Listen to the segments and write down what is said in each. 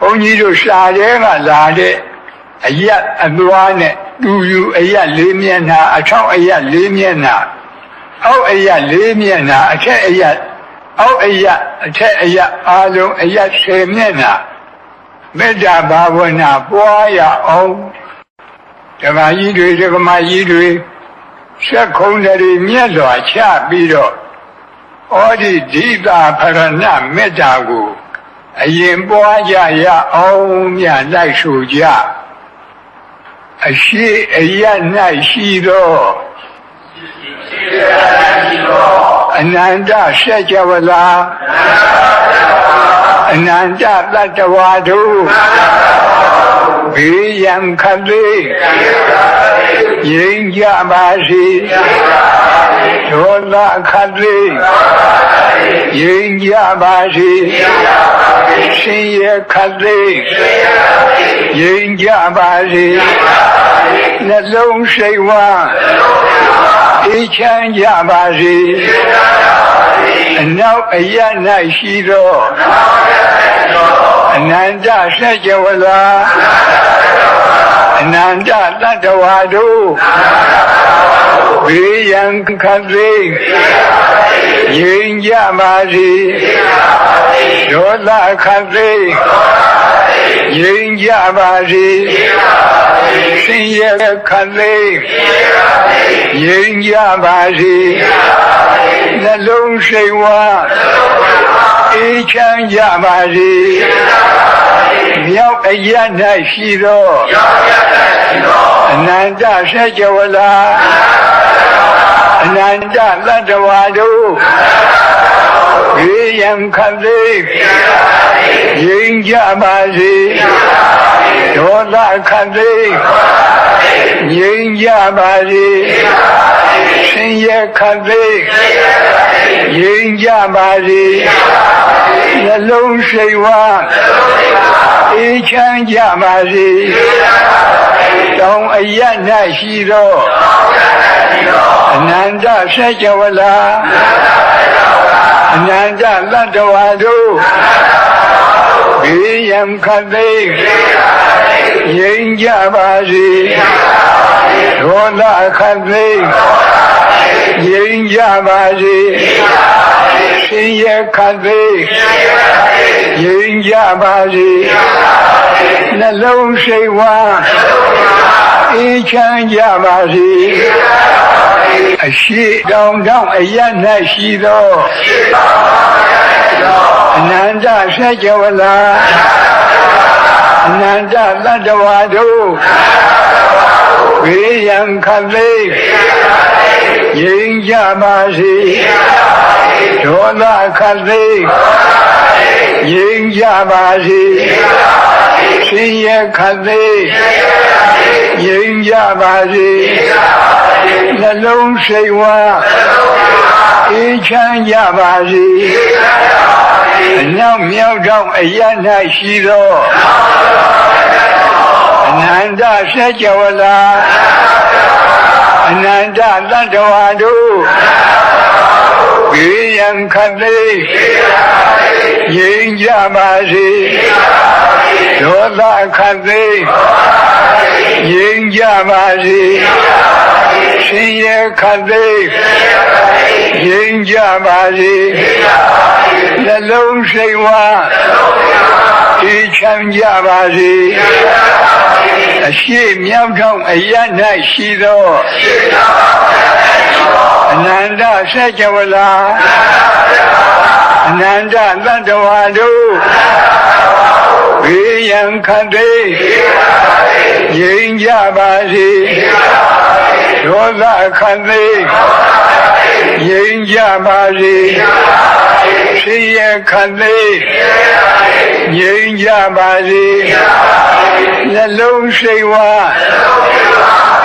ဘုန်းကြီးတို့စာထဲကလာတဲ့အရက်အသွားနဲ့တူယူအရက်၄မျက်နှာအထောက်အရက်၄မျက်နှာအောက်အရက်၄မျက်နှာအထက်အရက်အောက်အရက်အထက်အရက်အားလုံးအရက်10မျက်နှာမေတ္တာဘာဝနာပွားရအောင်ဓမ္မကြီးတွေဓမ္မကြီးတွေဆက်ခုံတွေမြတ်စွာချပြီးတော့ဩဒီဒိတာဖရဏမေတ္တာကိုအရင်ပွားကြရအောင်မြတ်လိုက်ဆိုကြအရှိအယ၌ရှိသောအနန္တစัจ java လာအနန္တတတ္တဝါတို့ဘေးရန်ခတ်လေးငြိမ်းကြပါစေဒေါသခတ်လေးငြိမ်းကြပါစေဆင်းရဲခတ်လေးငြိမ်းကြပါစေနှလုံးစိတ်ဝမ်းအေးချမ်းကြပါစေအနောက်အရ၌ရှိသောအနန္တစัจ java လာအနန္တတတ္တဝါတို့ဘေးရန်ခတ်လေးငြိမ်းကြပါစေဒေါသခတ်လေးငြိမ်းကြပါစေဆင်းရဲခတ်လေးငြိမ်းကြပါစေနှလုံးစိတ်ဝမ်းအေးချမ်းကြပါစေမြောက်အရ၌ရှိသောအနန္တစัจ java လာအနန္တတတ္တဝါတို့ဘေးရန်ခတ်လေးငြိမ်းကြပါစေဒေါသခတ်လေးငြိမ်းကြပါစေဆင်းရဲခတ်လေးငြိမ်းကြပါစေနှလုံးစိတ်ဝမ်းအေးချမ်းကြပါစေတောင်အရ၌ရှိသောအနန္တစัจ java လာအနန္တတတ္တဝါတို့ဘေးရန်ခတ်လေးငြိမ်းကြပါစေဒေါသခတ်လေးငြိမ်းကြပါစေဆင်းရဲခတ်လေးငြိမ်းကြပါစေနှလုံးစိတ်ဝမ်းအေးချမ်းကြပါစေအရှိတောင်အရ၌ရှိသောအနန္တစัจ java လာအနန္တတတ္တဝါတို့ဘေးရန်ခတ်လေးငြိမ်းကြပါစေဒေါသခတ်လေးငြိမ်းကြပါစေဆင်းရဲခတ်လေးငြိမ်းကြပါစေနှလုံးစိတ်ဝမ်းအေးချမ်းကြပါစေအနောက်မြောက်တောင်အရ၌ရှိသောအနန္တစัจ java လာအနန္တတတ္တဝါတို့ဘေးရန်ခတ်လေးငြိမ်းကြပါစေဒေါသခတ်လေးငြိမ်းကြပါစေဆင်းရဲခတ်လေးငြိမ်းကြပါစေနှလုံးစိတ်ဝမ်းအေးချမ်းကြပါစေအရှိမြောက်ထောင်အရ၌ရှိသောအနန္တစัจ java လာအနန္တတတ္တဝါတို့ဘေးရန်ခတ်လေးငြိမ်းကြပါစေဒေါသခတ်လေးငြိမ်းကြပါစေဆင်းရဲခတ်လေးငြိမ်းကြပါစေနှလုံးစိတ်ဝမ်း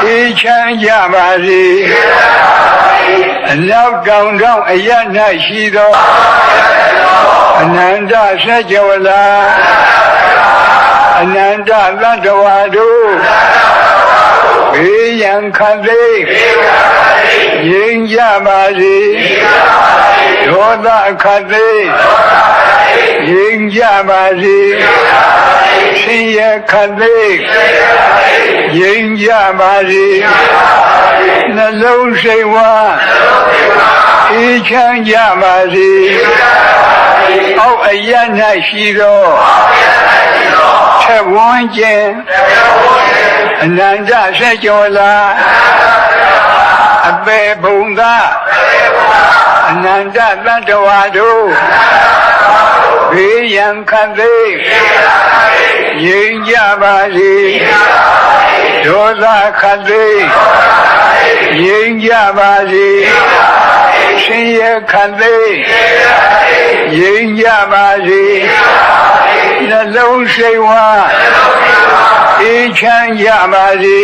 အေးချမ်းကြပါစေအနောက်တောင်အရ၌ရှိသောအနန္တစัจ java လာအနန္တတတ္တဝါတို့ဘေးရန်ခတ်လေးငြိမ်းကြပါစေ ဒေါသခတ်သိငြိမ်းကြပါစေဆင်းရဲခတ်သိငြိမ်းကြပါစေနှလုံးစိတ်ဝမ်းအေးချမ်းကြပါစေအောက်အရ၌ရှိသောထက်ဝန်းကျင်အနန္တဆက်ကျော်လာအပေဘုံသာအနန္တသတ္တဝါတို့ဘေးရန်ခတ်သိငြိမ်းကြပါစေဒေါသခတ်သိငြိမ်းကြပါစေဆင်းရဲခတ်သိငြိမ်းကြပါစေနှလုံးစိတ်ဝမ်းအေးချမ်းကြပါစေ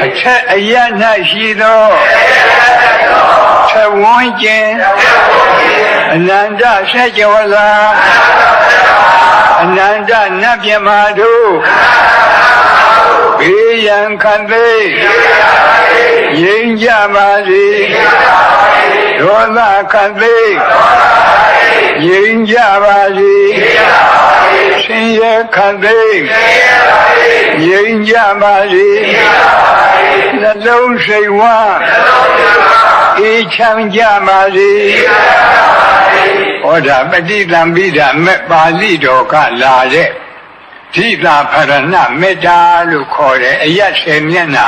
အထက်အရ၌ရှိသောထက်ဝန်းကျင်အနန္တဆက်ကျော်လာအနန္တနတ်မြမာတို့ဘေးရန်ခတ်သိငြိမ်းကြပါစေဒေါသခတ်သိငြိမ်းကြပါစေဆင်းရဲခတ်သိငြိမ်းကြပါစေနှလုံးစိတ်ဝမ်းအေးချမ်းကြပါစေဟောဒါပฏิသံပိဒမဲ့ပါဠိတော်ကလာတဲ့ဓိတာဖရဏမေတ္တာလို့ခေါ်တယ်အယတ်ဆယ်မျက်နှာ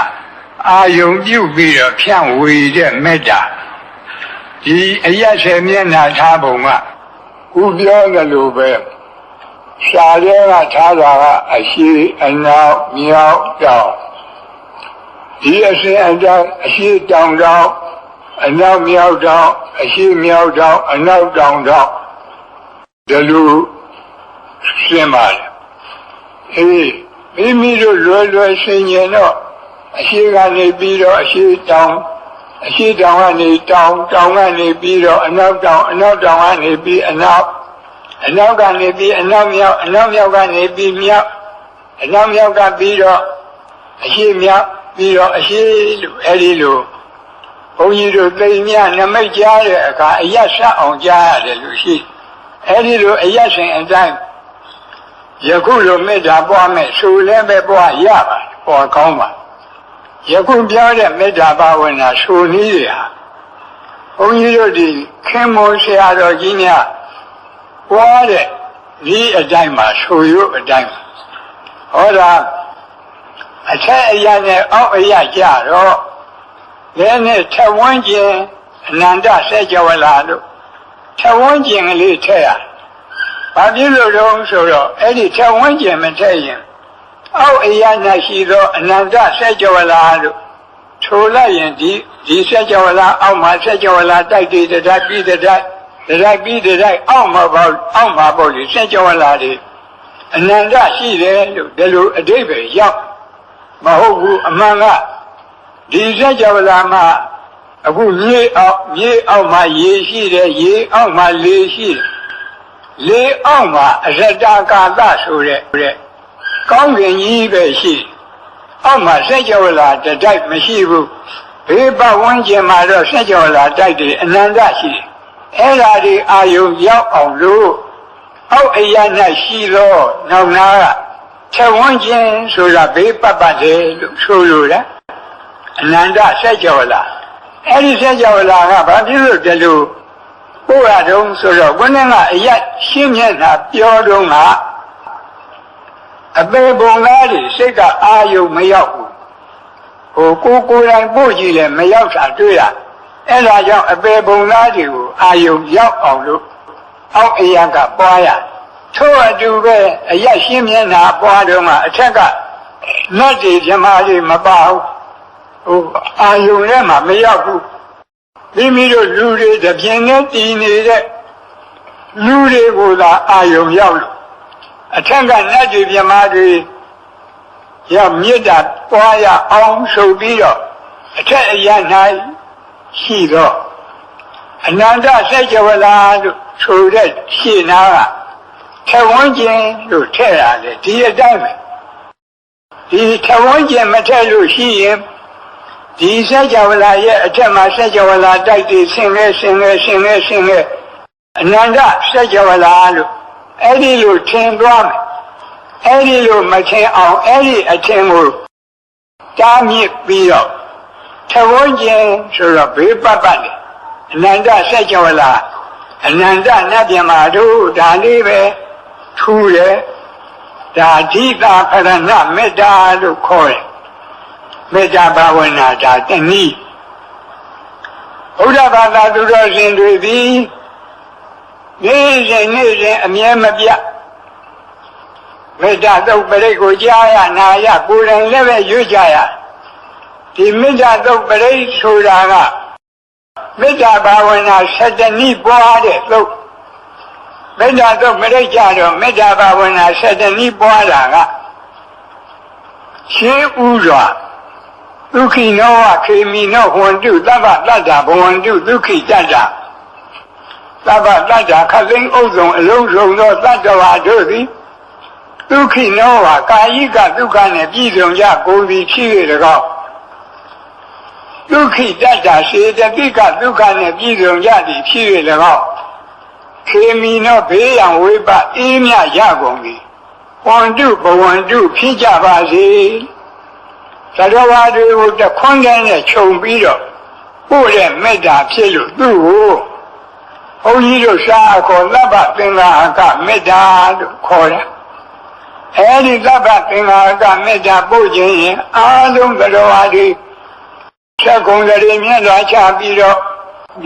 အာယုံပြုပြီးတော့ဖြန့်ဝေတဲ့မေတ္တာဒီအယတ်ဆယ်မျက်နှာထားပုံကခုပြောသလိုပဲရှားရဲကထားတာကအရှိအနောက်မြောက်တောင်ဒီအစဉ်အတိုင်းအရှိတောင်တောင်အနောက်မြောက်တောင်အရှိမြောက်တောင်အနောက်တောင်တောင်ဒီလိုရှင်းပါတယ်မိမိတို့လွယ်ဆင်ញင်တော့အရှိကနေပြီးတော့အရှိတောင်ကနေတောင်ကနေပြီးတော့အနောက်တောင်ကနေပြီးအနောက်ကနေပြီးအနောက်မြောက်ကနေပြီးမြောက်အနောက်မြောက်ကပြီးတော့အရှိမြောက်ပြီးတော့အရှိလို့အဲဒီလိုဘုန်းကြီးတို့သိမြနမိတ်ကြားတဲ့အခါအယတ်ဆက်အောင်ကြားရတယ်လို့ရှိအဲဒီလိုအယတ်ရှင်အတိုင်းယခုလိုမေတ္တာပွားမယ်ဆိုလည်းပဲပွားရပါပေါ်ကောင်းပါယခုပြောတဲ့မေတ္တာဘာဝနာဆိုနည်းတွေဟာဘုန်းကြီးတို့ဒီခင်မောဆရာတော်ကြီးများပွားတဲ့ဒီအတိုင်းမှာဆိုရုပ်အတိုင်းဟောတာအထက်အရာနဲ့အောက်အရာကြတော့လည်းနဲ့ထက်ဝန်းကျင်အနန္တဆက်ကြဝလာလို့ထက်ဝန်းကျင်ကလေးထည့်ရဘာဖြစ်လို့တော့ဆိုတော့အဲ့ဒီထက်ဝန်းကျင်မထည့်ရင်အောက်အရာ၌ရှိသောအနန္တဆက်ကြဝလာလို့ထိုလိုက်ရင်ဒီဆက်ကြဝလာအောက်မှာဆက်ကြဝလာတိုက်တည်တိုက်ပြီးတိုက်အောက်မှာပေါ့လေဆက်ကြဝလာတွေအနန္တရှိတယ်လို့ဒီလိုအဓိပ္ပာယ်ရောက်မဟုတ်ဘူးအမှန်ကဒီဆက်ကြဝလာမှာအခုမြေအောက်မှာရေရှိတယ်ရေအောက်မှာလေရှိတယ်လေအောက်မှာအရတကာသဆိုတဲ့ကောင်းကင်ကြီးပဲရှိအောက်မှာဆက်ကြဝလာတိုက်မရှိဘူးဘေးပတ်ဝန်းကျင်မှာတော့ဆက်ကြဝလာတိုက်တယ်အနန္တရှိတယ်အဲ့ဓာဒီအာယုရောက်အောင်လို့အောက်အရာ၌ရှိသောနောက်နာကချက်ဝန်းကျင်ဆိုတာဘေးပတ်တယ်လို့ဆိုလိုတာအနန္တဆက်ကြဝလာအဲ့ဒီဆက်ကြဝလာကဘာဖြစ်လို့ဒီလိုပို့ရတုံးဆိုတော့ဘုန်းကြီးကအရာရှင်းမျက်နှာပြောတုံးကအပေပုံသားတွေစိတ်ကအာယုမရောက်ဘူးကိုယ်တိုင်ပို့ကြည့်လဲမရောက်တာတွေ့ရအဲ့ဒါကြောင့်အပေပုံသားတွေကိုအာယုရောက်အောင်လို့အောက်အရာကပွားရထို့အတူပဲအရာရှင်းမျက်နှာပွားတုံးကအထက်ကနတ်တွေဓမ္မတွေမပါဘူးအာယုထဲမှာမရောက်ဘူးမိမိတို့လူတွေတပြင်းနဲ့တည်နေတဲ့လူတွေကိုသာအာယုရောက်လို့အထက်ကနတ်တွေဓမ္မတွေရမေတ္တာပွားရအောင်ဆိုပြီးတော့အထက်အရာ၌ရှိတော့အနန္တဆက်ကြဝလာလို့ဆိုတဲ့ရှင်းနာကထဝန်းကျင်လို့ထည့်ရတယ်ဒီအတိုင်းပဲဒီထဝန်းကျင်မထည့်လို့ရှိရင် ဒီစัจ java လာရဲ့အထက်မှာစัจ java လာတိုက်တည်ဆင်းလဲအနန္တစัจ java လာလို့အဲ့ဒီလိုထင်သွားမယ်အဲ့ဒီလိုမထင်အောင်အဲ့ဒီအထင်ကိုတားမြစ်ပြီးတော့ထဝန်းကျင်ဆိုတော့ဘေးပတ်ပတ်လေအနန္တစัจ java လာအနန္တနတ်ပြမာတို့ဒါလေးပဲထူတယ်ဒါဓိတာဖရဏမေတ္တာလို့ခေါ်တယ်မေတ္တာဘာဝနာဒါတနည်းဘုရားဘာသာသူတော်ရှင်တွေသည်နေ့စဉ်အမြဲမပြတ်မေတ္တာသုတ်ပရိတ်ကိုကြားရနာရကိုယ်တိုင်လည်းပဲရွတ်ကြရဒီမေတ္တာသုတ်ပရိတ်ဆိုတာကမေတ္တာဘာဝနာ7 နည်းပွားတဲ့သုတ်မေတ္တာသုတ်ပရိတ်ကြတော့မေတ္တာဘာဝနာ7 နည်းပွားတာကရှင်းဥစွာဒုက္ခိနောဝခေမိနောဟွန္တုသဗ္ဗတတ္တဘဝန္တုဒုက္ခိတတ္တသဗ္ဗတတ္တခသိန်းဥစ္စုံအလုံးစုံသောတတ္တဝါတို့သည်ဒုက္ခိနောဝကာယိကဒုက္ခနှင့်ပြည့်စုံကြကုန်သည်ဖြစ်၍၎င်းဒုက္ခိတတ္တစေတသိကဒုက္ခနှင့်ပြည့်စုံကြသည်ဖြစ်၍၎င်းခေမိနောဘေးရန်ဝိပအေးမြရကုန်သည်ဟွန္တုဘဝန္တုဖြစ်ကြပါစေသတ္တဝါတွေကိုတခွန်းတည်းနဲ့ခြုံပြီးတော့ပို့တဲ့မေတ္တာဖြစ်လို့သူ့ကိုဘုန်းကြီးတို့ရှားအခေါ်သဗ္ဗသင်္ဃာကမေတ္တာလို့ခေါ်တယ်အဲဒီသဗ္ဗသင်္ဃာကမေတ္တာပို့ခြင်းရင်အားလုံးသတ္တဝါတွေဆက်ကုန်ကြရမြတ်စွာချပြီးတော့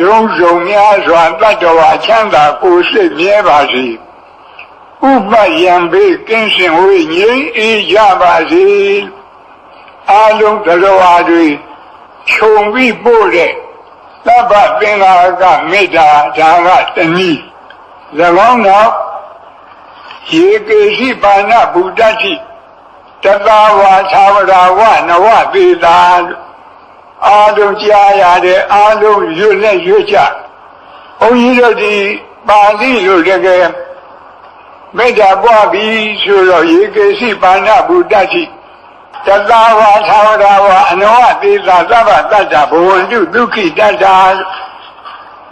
ယုံစုံများစွာတတ္တဝါချမ်းသာကိုယ်စိတ်မြဲပါစေဥပယံဘေးကင်းစင်ဝေးငြိမ်းအေးကြပါစေအားလုံးသတ္တဝါတွေခြုံပြီးပို့တဲ့သဗ္ဗသင်္ဃာကမေတ္တာဒါကတနည်း၎င်းတော့ယေကေရှိပါဏဗုဒ္ဓတိတတဝါသာဝရဝနဝသေတာအားလုံးကြားရတဲ့အားလုံးရွတ်လက်ရွတ်ကြဘုန်းကြီးတို့ဒီပါဠိလိုတကယ်မေတ္တာပွားပြီးဆိုတော့ယေကေရှိပါဏဗုဒ္ဓတိတတဝါသာဝရဝအနဝသေတာသဗ္ဗတတ္တဘဝန္တုဒုက္ခိတတ္တ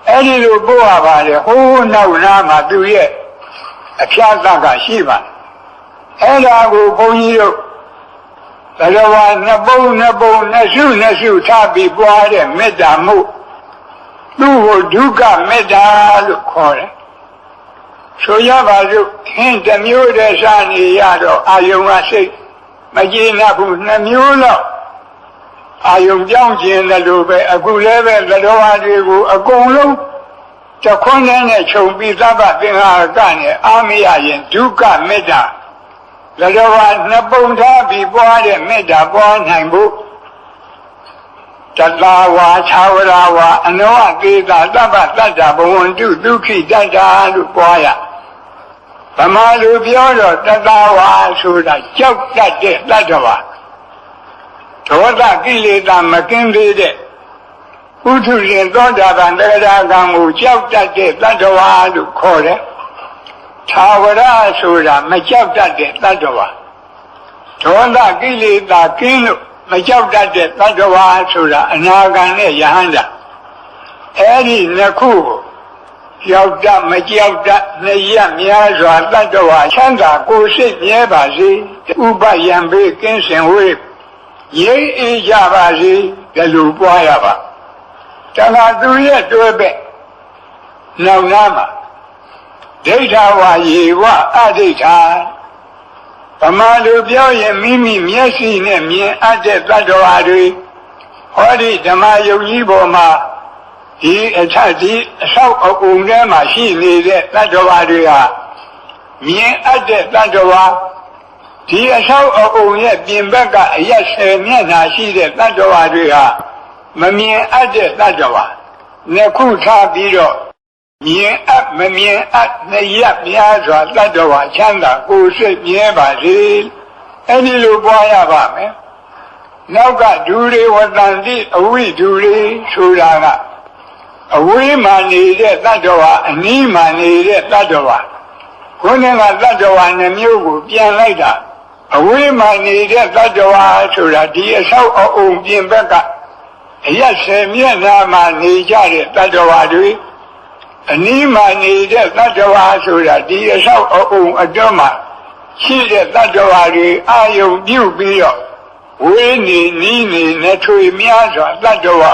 အဲ့ဒီလိုပို့ရပါတယ်ဟိုးနောက်နားမှာသူရဲ့အဖျားသက်ကရှိပါတယ်အဲ့ဒါကိုဘုန်းကြီးတို့သတ္တဝါနှစ်ပုံနှစ်စုထားပြီးပွားတဲ့မေတ္တာမှုသူ့ကိုဒုက္ခမေတ္တာလို့ခေါ်တယ်ဆိုရပါစို့ဟင်းတစ်မျိုးတည်းစားနေရတော့အာယုံကစိတ်မကျေနပ်ဘူး2 မျိုးလောက်အာယုံကြောင်းခြင်းလို့ပဲအခုလည်းပဲသတ္တဝါတွေကိုအကုန်လုံးတခွန်းနဲ့ခြုံပြီးသဗ္ဗသင်္ဃာကနဲ့အာမရရင်ဒုက္ခမေတ္တာသတ္တဝါနှစ်ပုံထားပြီးပွားတဲ့မေတ္တာပွားနိုင်ဖို့တတဝါသာဝရဝအနဝသေတာသဗ္ဗတတ္တဘဝန္တုဒုက္ခိတတ္တလို့ပွားရဗမာလူပြောတော့တတဝါဆိုတာကြောက်တတ်တဲ့တတ္တဝါဒေါသကိလေသာမကင်းသေးတဲ့ဥထုရှင်သောတာပန်တရားကံကိုကြောက်တတ်တဲ့တတ္တဝါလို့ခေါ်တယ်သာဝရဆိုတာမကြောက်တတ်တဲ့တတ္တဝါဒေါသကိလေသာကင်းလို့မကြောက်တတ်တဲ့တတ္တဝါဆိုတာအနာဂံနဲ့ယဟန္တာအဲ့ဒီနှစ်ခုကိုကြောက်တတ်မကြောက်တတ်နှစ်ရများစွာတတ္တဝါချမ်းသာကိုယ်စိတ်မြဲပါစေဥပယံဘေးကင်းစင်ဝေးငြိမ်းအေးကြပါစေဒီလိုပွားရပါတခါသူရဲ့တွဲပဲ့နောက်နားမှာဒိဋ္ဌဝါယေဝအဒိဋ္ဌာဗမာလူပြောရင်မိမိမျက်စိနဲ့မြင်အပ်တဲ့တတ္တဝါတွေဟောဒီဓမ္မယုံကြီးပေါ်မှာဒီအထက်ဒီအဆောက်အအုံထဲမှာရှိနေတဲ့တတ္တဝါတွေဟာမြင်အပ်တဲ့တတ္တဝါဒီအဆောက်အအုံရဲ့ပြင်ဘက်ကအရက်10 မျက်နှာရှိတဲ့တတ္တဝါတွေဟာမမြင်အပ်တဲ့တတ္တဝါနှစ်ခုထားပြီးတော့မြင်အပ်မမြင်အပ်နှစ်ရများစွာတတ္တဝါချမ်းသာကိုယ်စိတ်မြဲပါစေအဲ့ဒီလိုပွားရပါမယ်နောက်ကဒူတွေဝတ္တန်တိအဝိဒူတွေဆိုတာကအဝေးမှနေတဲ့တတ္တဝါအနီးမှနေတဲ့တတ္တဝါခုနကတတ္တဝါနှမျိုးကိုပြန်လိုက်တာအဝေးမှနေတဲ့တတ္တဝါဆိုတာဒီအဆောက်အအုံပြင်ဘက်က ရက်10မျက်နှာမှာနေကြတဲ့တတ္တဝါတွေအနည်းမှနေတဲ့တတ္တဝါဆိုတာဒီအဆောက်အအုံအတွင်းမှာရှိတဲ့တတ္တဝါတွေအာယုံပြုပြီးတော့ဝေးနေနီးနေနဲ့ထွေများစွာတတ္တဝါ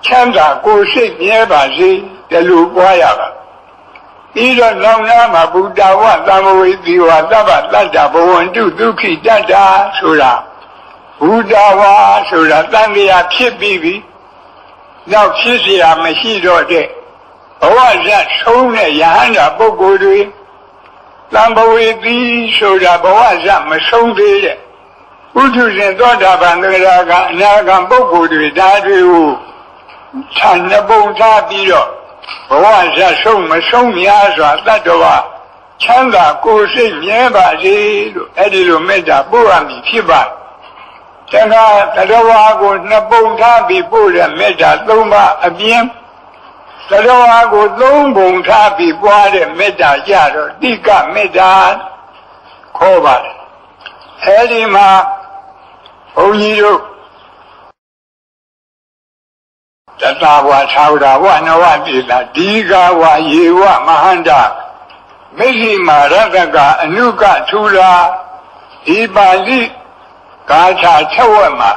ချမ်းသာကိုယ်စိတ်မြဲပါစေဒီလိုပွားရပါဤတော့နောင်နာမှာဘုဒ္ဓဝသံဝေတိဝသဗ္ဗတတ္တဘဝန္တုဒုက္ခိတတ္တာဆိုတာဘုဒ္ဓဝါဆိုတာတန်မြာဖြစ်ပြီးပြီနောက်ဖြစ်เสียမရှိတော့တဲ့ဘဝဇတ်ဆုံးတဲ့ယဟန္တာပုဂ္ဂိုလ်တွေသံဘဝေတိဆိုတာဘဝဇတ်မဆုံးသေးတဲ့ဥဒုရှင်သောတာပန်သရကအနာဂံပုဂ္ဂိုလ်တွေဒါတွေကိုခြံနှပုံထားပြီးတော့ဘဝဇတ်ဆုံးမဆုံးများစွာတတ္တဝါချမ်းသာကိုယ်စိတ်မြဲပါစေလို့အဲ့ဒီလိုမေတ္တာပို့ရမည်ဖြစ်ပါတခါတတ္တဝါကိုနှစ်ပုံထားပြီးပို့တဲ့မေတ္တာ၃ပါးအပြင်တတ္တဝါကို၃ပုံထားပြီးပွားတဲ့မေတ္တာကြတော့တိကမေတ္တာခေါ်ပါတယ်အဲဒီမှာဘုန်းကြီးတို့တတဝါသာဝရဝနဝတိလာဒီဃဝါယေဝမဟန္တာမေဇိမာရတကအနုကထူလာဒီပါဠိဂါထာချက်ဝက်မှာ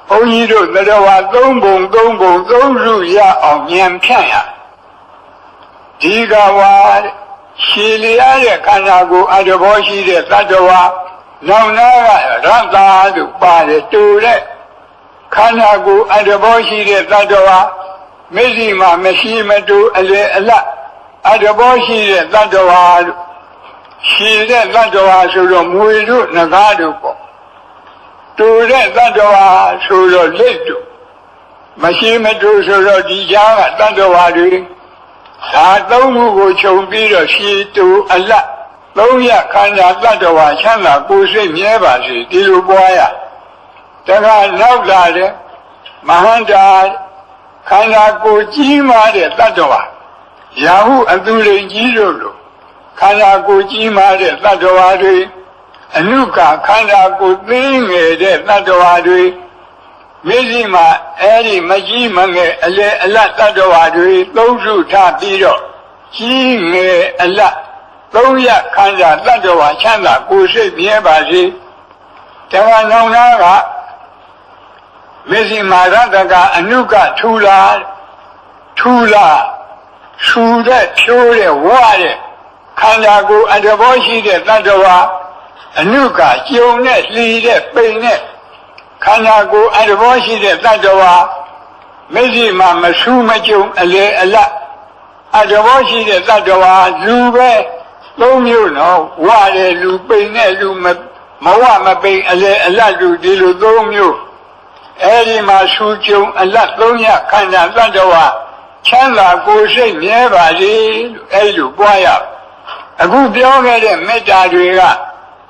ဘုန်းကြီးတို့တတဝါ၃ပုံ၃စုရအောင်ဉာဏ်ဖြန့်ရဒီဃဝါရှည်လျားတဲ့ခန္ဓာကိုယ်အတ္တဘောရှိတဲ့တတဝါနောင်နာကရတ္တာလို့ပါတယ်တူတဲ့ခန္ဓာကိုယ်အတ္တဘောရှိတဲ့တတဝါမျက်စိမှာမရှိမတူအလေအလတ်အတ္တဘောရှိတဲ့တတဝါလို့ရှိတဲ့တတဝါဆိုတော့မွေတို့ငကားတို့ပေါ့တူတဲ့တတဝါဆိုတော့လက်တို့မရှိမတူဆိုတော့ဒီကြားကတတဝါတွေဒါသုံးခုကိုခြုံပြီးတော့ရှိတူအလတ်သုံးရခန္ဓာတတဝါချမ်းသာကိုယ်စိတ်မြဲပါစေဒီလိုပွားရတခါနောက်လာတဲ့မဟန္တာခန္ဓာကိုယ်ကြီးမားတဲ့တတ္တဝါရာဟုအသူရိန်ကြီးတို့လိုခန္ဓာကိုယ်ကြီးမားတဲ့တတ္တဝါတွေအနုကခန္ဓာကိုယ်သေးငယ်တဲ့တတ္တဝါတွေမျက်စိမှာအဲ့ဒီမကြီးမငယ်အလေအလတ်တတ္တဝါတွေသုံးစုထားပြီးတော့ကြီးငယ်အလတ်သုံးရခန္ဓာတတ္တဝါချမ်းသာကိုယ်စိတ်မြဲပါစေတခါနောင်နာကမျက်စိမှာရတကအနုကထူလာဆူတဲ့ဖြိုးတဲ့ဝါတဲ့ခန္ဓာကိုယ်အတ္တဘောရှိတဲ့တတ္တဝါအနုကကျုံနဲ့လှီတဲ့ပိန်နဲ့ခန္ဓာကိုယ်အတ္တဘောရှိတဲ့တတ္တဝါမျက်စိမှာမဆူမကျုံအလေအလတ်အတ္တဘောရှိတဲ့တတ္တဝါလူပဲသုံးမျိုးနော်ဝါတဲ့လူပိန်တဲ့လူမဝမပိန်အလေအလတ်လူဒီလိုသုံးမျိုးအဲဒီမှာဆူကျုံအလတ်သုံးရခန္ဓာတတ္တဝါချမ်းသာကိုယ်စိတ်မြဲပါစေလို့အဲဒီလိုပွားရအခုပြောခဲ့တဲ့မေတ္တာတွေက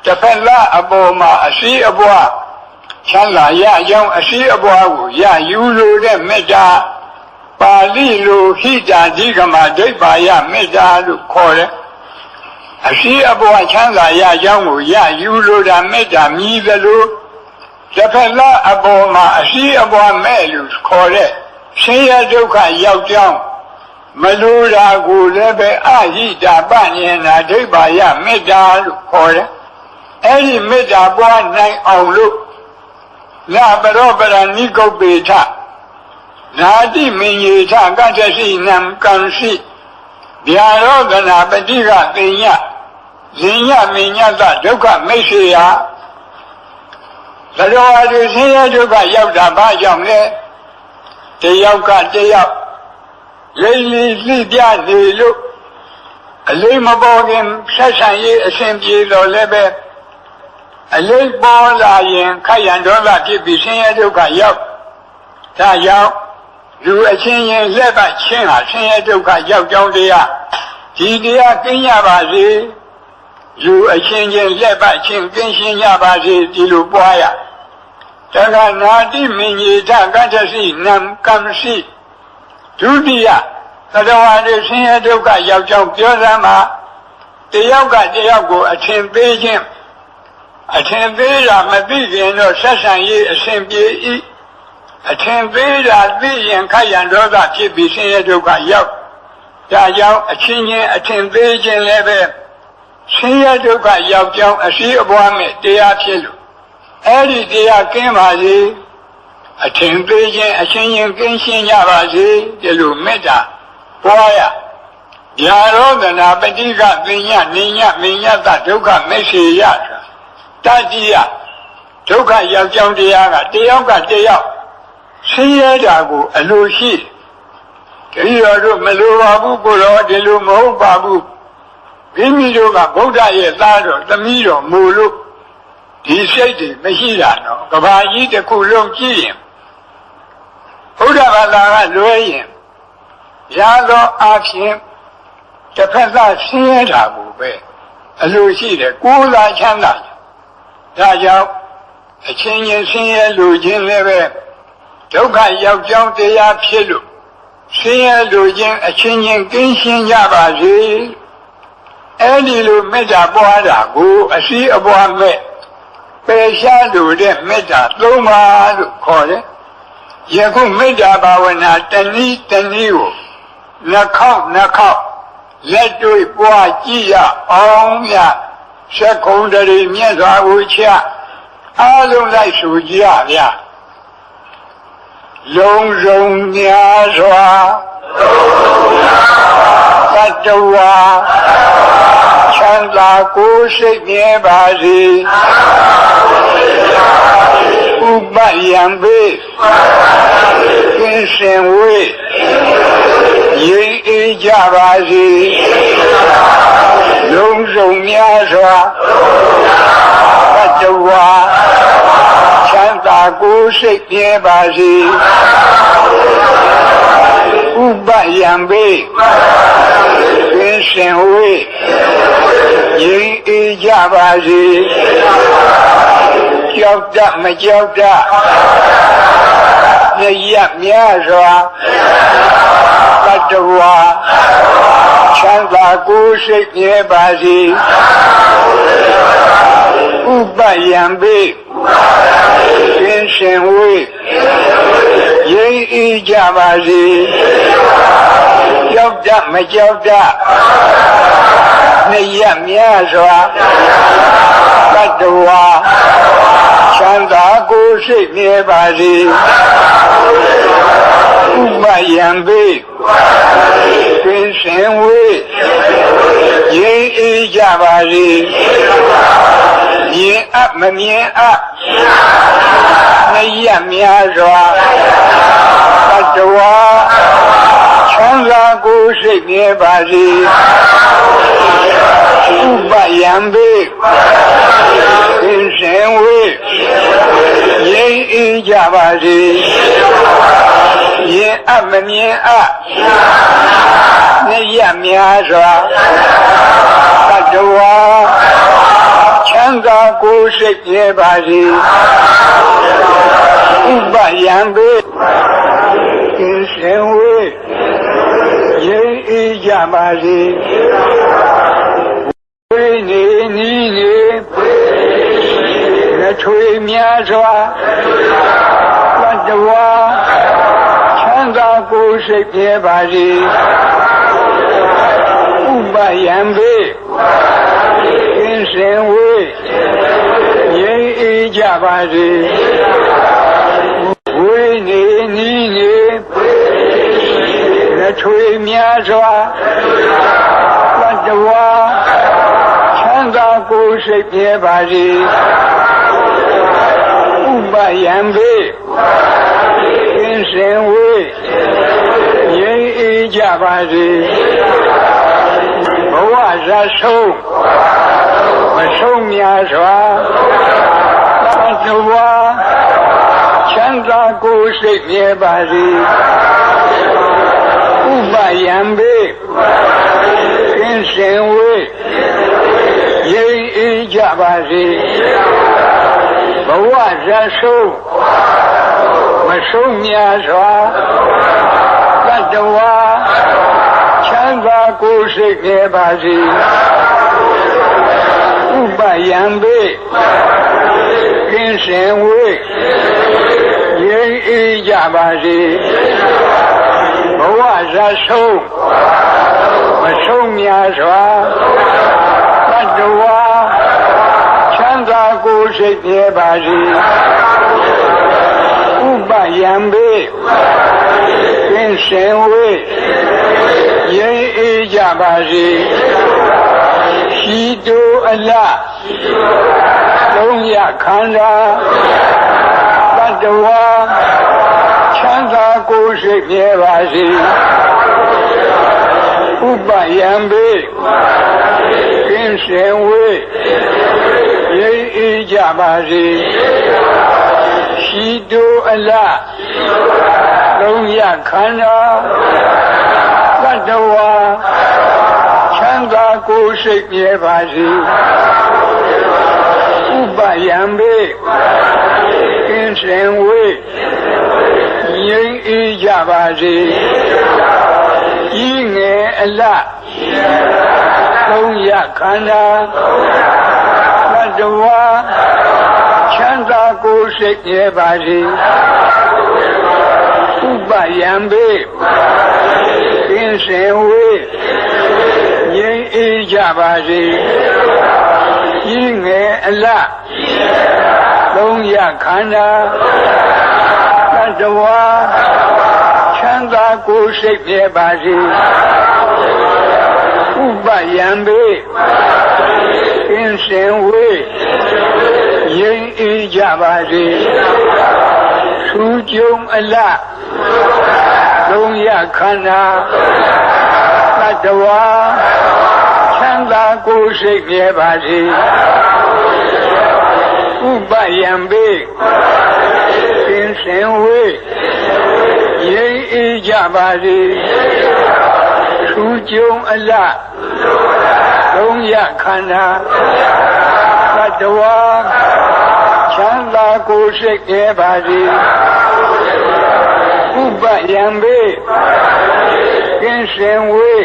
တစ်ဖက်လားအပေါ်မှာအရှိအပွားချမ်းသာရကြောင်းအရှိအပွားကိုရယူလို့တဲ့မေတ္တာပါဠိလိုဟိတာဓိကမဒိဋ္ဌာယမေတ္တာလို့ခေါ်တယ်အရှိအပွားချမ်းသာရကြောင်းကိုရယူလို့တာမေတ္တာမြည်သလိုတစ်ဖက်လားအပေါ်မှာအရှိအပွားမဲ့လို့ခေါ်တဲ့ဆင်းရဲဒုက္ခရောက်ကြောင်းမလိုတာကိုလည်းပဲအဟိတာပဉ္စနာဒိဋ္ဌာယမေတ္တာလို့ခေါ်တယ်အဲ့ဒီမေတ္တာပွားနိုင်အောင်လို့နာပရောပရဏိကုပ္ပေထနာတိမင်ယေထကတ္တရှိနံကံရှိဗျာရောဂနာပတိကသိညဇိညမညတဒုက္ခမိတ်ဆေယသရောဝါတွေဆင်းရဲဒုက္ခရောက်တာဘာကြောင့်လဲတယောက်ကတယောက်လိမ့်လီလှိပြနေလို့အလိမ့်မပေါ်ခင်ဆက်ဆံရေးအစဉ်ပြေတော့လည်းပဲအလိမ့်ပေါ်လာရင်ခက်ရန်ဒေါသဖြစ်ပြီးဆင်းရဲဒုက္ခရောက်ဒါကြောင့်လူအချင်းချင်းလက်ပတ်ချင်းဟာဆင်းရဲဒုက္ခရောက်ကြောင်းတရားဒီတရားကင်းရပါစေလူအချင်းချင်းလက်ပတ်ချင်းကင်းရှင်းရပါစေဒီလိုပွားရတခါနာတိမင်ကြီးထကတ္တရှိနံကံရှိဒုတိယသတ္တဝါတွေဆင်းရဲဒုက္ခရောက်ကြောင်းပြောစမ်းမှာတယောက်ကတယောက်ကိုအထင်သေးခြင်းအထင်သေးတာမသိခင်တော့ဆက်ဆံရေးအစဉ်ပြေ၏ အထင်သေးတာသိရင်ခက်ရန်ဒေါသဖြစ်ပြီးဆင်းရဲဒုက္ခရောက်ဒါကြောင့်အချင်းချင်းအထင်သေးခြင်းလည်းပဲဆင်းရဲဒုက္ခရောက်ကြောင်းအရှိအပွားမဲ့တရားဖြစ်လို့အဲ့ဒီတရားကင်းပါစေအထင်သေးခြင်းအချင်းချင်းကင်းရှင်းကြပါစေဒီလိုမေတ္တာပွားရဗျာရောဒနာပฏิကပညာနိညမိညတဒုက္ခမေရှိယတတိယဒုက္ခရောက်ကြောင်းတရားကတယောက်ကတယောက်ဆင်းရဲတာကိုအလိုရှိတတိယတို့မလိုပါဘူးကိုတော့ဒီလိုမဟုတ်ပါဘူးမိမိတို့ကဗုဒ္ဓရဲ့သားတော်သမီးတော်မူလို့ဒီစိတ်တွေမရှိတာတော့ကဘာကြီးတစ်ခုလုံးကြည့်ရင်ဘုရားဘာသာကလွဲရင်ရသောအဖြစ်တစ်ဖက်သားဆင်းရဲတာကိုပဲအလိုရှိတယ်ကိုယ်သာချမ်းသာဒါကြောင့်အချင်းချင်းဆင်းရဲလိုခြင်းလည်းပဲဒုက္ခရောက်ကြောင်းတရားဖြစ်လို့ဆင်းရဲလိုခြင်းအချင်းချင်းကင်းရှင်းကြပါစေအဲ့ဒီလိုမေတ္တာပွားတာကိုအရှိအပွားမဲ့ပယ်ရှားလိုတဲ့မေတ္တာသုံးပါလို့ခေါ်တယ်ယခုမေတ္တာဘာဝနာတဏှိတဏှိကိုနှခေါက်လက်တွေ့ပွားကြည့်ရအောင်မြတ်သက္ကုံတရီမြတ်စွာဘုရားအားလုံးလိုက်ဆိုကြရဗျာလုံးစုံများစွာသတ္တဝါချမ်းသာကိုယ်စိတ်မြဲပါစေဥပယံပေကင်းစင်ဝေးရိပ်အေးကြပါစေလုံးစုံများစွာသတ္တဝါချမ်းသာကိုယ်စိတ်မြဲပါစေဥပယံပေကင်းစင်ဝေးရိပ်အေးကြပါစေကြောက်တတ်မကြောက်တတ်ရများစွာသတ္တဝါချမ်းသာကိုယ်စိတ်မြဲပါစေဥပယံပေကင်းစင်ဝေးရိပ်အေးကြပါစေကြောက်တတ်မကြောက်တတ်ရများစွာသတ္တဝါချမ်းသာကိုယ်စိတ်မြဲပါစေဥပယံပေကင်းစင်ဝေးရိပ်အေးကြပါစေမြင်အပ်မမြင်အပ်ရများစွာသတ္တဝါချမ်းသာကိုယ်စိတ်မြဲပါစေဥပယံပေကင်းစင်ဝေးရိပ်အေးကြပါစေမြင်အပ်မမြင်အပ်ရများစွာသတ္တဝါချမ်းသာကိုယ်စိတ်မြဲပါစေဥပယံပေကင်းစင်ဝေးရိပ်အေးကြပါစေဝိနေနီးနေလက်ထွေများစွာသတ္တဝါချမ်းသာကိုယ်စိတ်မြဲပါစေဥပယံပေကင်းစင်ဝေးရိပ်အေးကြပါစေဝိနေနီးနေလက်ထွေများစွာသတ္တဝါချမ်းသာကိုယ်စိတ်မြဲပါစေဥပယံပေကင်းစင်ဝေးရိပ်အေးကြပါစေဘဝဇာဆုံးမဆုံးများစွာသတ္တဝါချမ်းသာကိုယ်စိတ်မြဲပါစေဥပယံပေကင်းစင်ဝေးရိပ်အေးကြပါစေဘဝဇာဆုံးမဆုံးများစွာသတ္တဝါချမ်းသာကိုယ်စိတ်မြဲပါစေဥပယံပေကင်းစင်ဝေးရိ ရင်အေးကြပါစေဘဝဇာဆုံးမဆုံးများစွာတတ္တဝါချမ်းသာကိုယ်စိတ်မြဲပါစေဥပယံဘေကင်းစင်ဝေးရင်အေးကြပါစေရှိတိုးအလားလုံးရခန္ဓာတတ္တဝါချမ်းသာကိုယ်စိတ်မြဲပါစေဥပယံဘေကင်းစင်ဝေးရင်အေးကြပါစေရှိတိုးအလားလုံးရခန္ဓာတတ္တဝါချမ်းသာကိုယ်စိတ်မြဲပါစေဥပယံဘေကင်းစင်ဝေးငြိမ်းအေးကြပါစေဤငယ်အလားသုံးရခန္ဓာတတ္တဝါချမ်းသာကိုယ်စိတ်မြဲပါစေဥပယံဘေကင်းစင်ဝေးငြိမ်းအေးကြပါစေဤငယ်အလားသုံးရခန္ဓာတတ္တဝါချမ်းသာကိုယ်စိတ်မြဲပါစေဥပယံဘေကင်းစင်ဝေးငြိမ်းအေးကြပါစေထူးကျုံအလားသုံးရခန္ဓာတတ္တဝါချမ်းသာကိုယ်စိတ်မြဲပါစေဥပယံဘေကင်းစင်ဝေးငြိမ်းအေးကြပါစေထူးကျုံအလားသုံးရခန္ဓာတတ္တဝါချမ်းသာကိုယ်စိတ်မြဲပါစေဥပယံဘေကင်းစင်ဝေး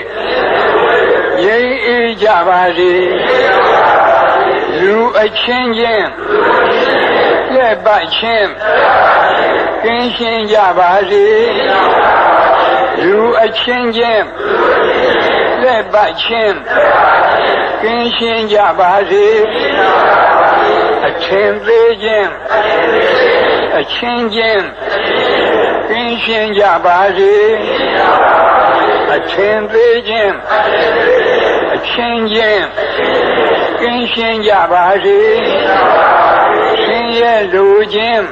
ငြိမ်းအေးကြပါစေလူအချင်းချင်းလက်ပတ်ချင်းကင်းရှင်းကြပါစေလူအချင်းချင်းလက်ပတ်ချင်းကင်းရှင်းကြပါစေအချင်းသေးချင်းအချင်းချင်းကင်းရှင်းကြပါစေအချင်းသေးချင်းအချင်းချင်းကင်းရှင်းကြပါစေရှင်ရဲ့လူချင်း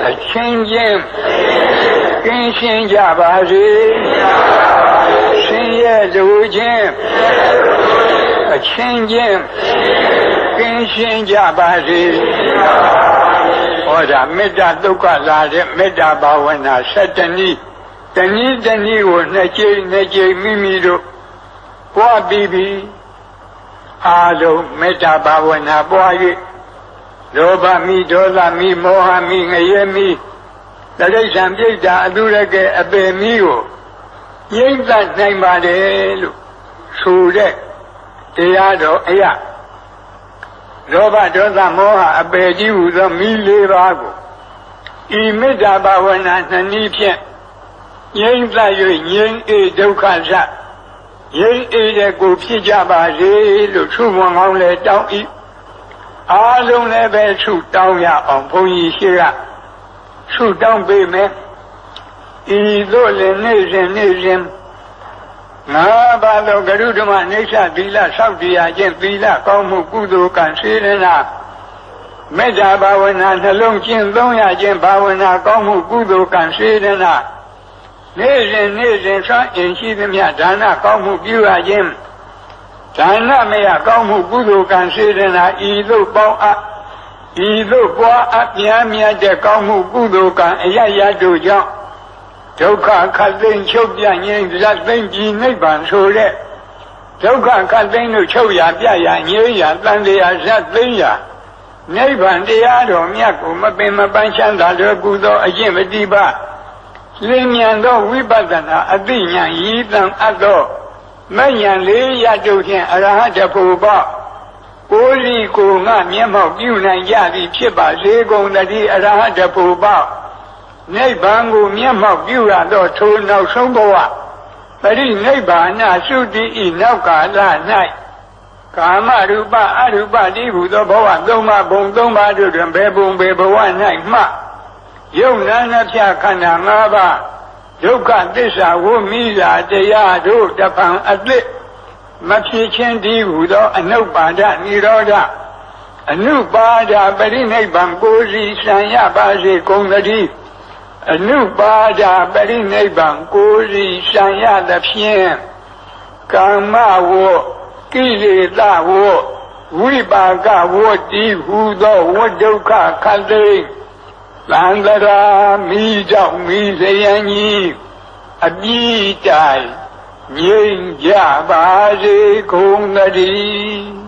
အချင်းချင်းကင်းရှင်းကြပါစေရှင်ရဲ့လူချင်းအချင်းချင်းကင်းရှင်းကြပါစေဟောဒါမေတ္တာဒုက္ခလာတဲ့မေတ္တာဘာဝနာ7နည်းတနည်းကိုနှစ်ကြိမ်မိမိတို့ပွားပြီးအားလုံးမေတ္တာဘာဝနာပွား၍လောဘမိဒေါသမိမောဟမိငရဲမိတရိစ္ဆာန်ပြိတ္တာအတုရကဲအပေမိကိုငြိမ့်သက်နိုင်ပါတယ်လို့ဆိုတဲ့တရားတော်အရာလောဘဒေါသမောဟအပေကြီးဟူသောမိ၄ပါးကိုဤမေတ္တာဘာဝနာနှစ်နည်းဖြင့်ငြိမ့်သက်၍ငြိမ့်အေးဒုက္ခစငြိမ့်အေးတဲ့ကိုဖြစ်ကြပါစေလို့ဆုမွန်ကောင်းလဲတောင်း၏အားလုံးလည်းပဲဆုတောင်းရအောင်ဘုန်းကြီးရှိကဆုတောင်းပေးမယ်ဤသို့လည်းနေ့စဉ်ငါဘာလို့ဂရုဓမ္မအိဋ္ဌသီလဆောက်တည်ရခြင်းသီလကောင်းမှုကုသိုလ်ကံစေရနာမေတ္တာဘာဝနာနှလုံးကျင့်သုံးရခြင်းဘာဝနာကောင်းမှုကုသိုလ်ကံစေရနာနေ့စဉ်ဆွမ်းအင်ရှိသမျှဒါနကောင်းမှုပြုရခြင်းဒါနမယကောင်းမှုကုသိုလ်ကံစေရနာဤသို့ပေါင်းအပ်ဤသို့ပွားအပ်မြတ်တဲ့ကောင်းမှုကုသိုလ်ကံအရရတို့ကြောင့်ဒုက္ခခတ်သိမ်းချုပ်ပြငြိမ်းဇတ်သိမ်းကြည်နိဗ္ဗာန်ဆိုတဲ့ဒုက္ခခတ်သိမ်းတို့ချုပ်ရပြရငြိမ်းရတန်တရားဇတ်သိမ်းရနိဗ္ဗာန်တရားတော်မြတ်ကိုမပင်မပန်းချမ်းသာတော်ကုသောအကျင့်ပฏิပါလင်းမြန်သောဝိပဿနာအသိဉာဏ်ရည်တံအပ်သောမဉ္ဇဉ်လေးရတုဖြင့်အရဟတဖို့ပေါ ကိုယ်စီကိုငါမျက်မှောက်ပြုနိုင်ကြသည်ဖြစ်ပါစေကုန်သတည်းအရဟတဖို့ပေါ့နိဗ္ဗာန်ကိုမျက်မှောက်ပြုရတော့ထိုနောက်ဆုံးဘဝပရိနိဗ္ဗာန်သုတိဤနောက်ကာလ၌ကာမရူပအရူပတိဟုသောဘဝသုံးပါးဘုံသုံးပါးတို့တွင်ဘယ်ဘုံဘယ်ဘဝ၌မှယုံနာနှဖြခန္ဓာ၅ပါးဒုက္ခသစ္စာဝိမိစာတရားတို့တဖန်အသစ်မဖြစ်ခြင်းတည်းဟုသောအနုပါဒနိရောဓအနုပါဒပရိနိဗ္ဗာန်ကိုစီစံရပါစေကုန်သတည်းအနုပါဒပရိနိဗ္ဗာန်ကိုစီစံရသဖြင့်ကာမဝေါကိလေသာဝေါဝိပါကဝေါတိဟုသောဝဒုက္ခခတ်သိသံဃာမိကြောင့်မိစယံကြီးအပြည့်တိုင်ငြိမ်ကြပါစေကုန်သတည်း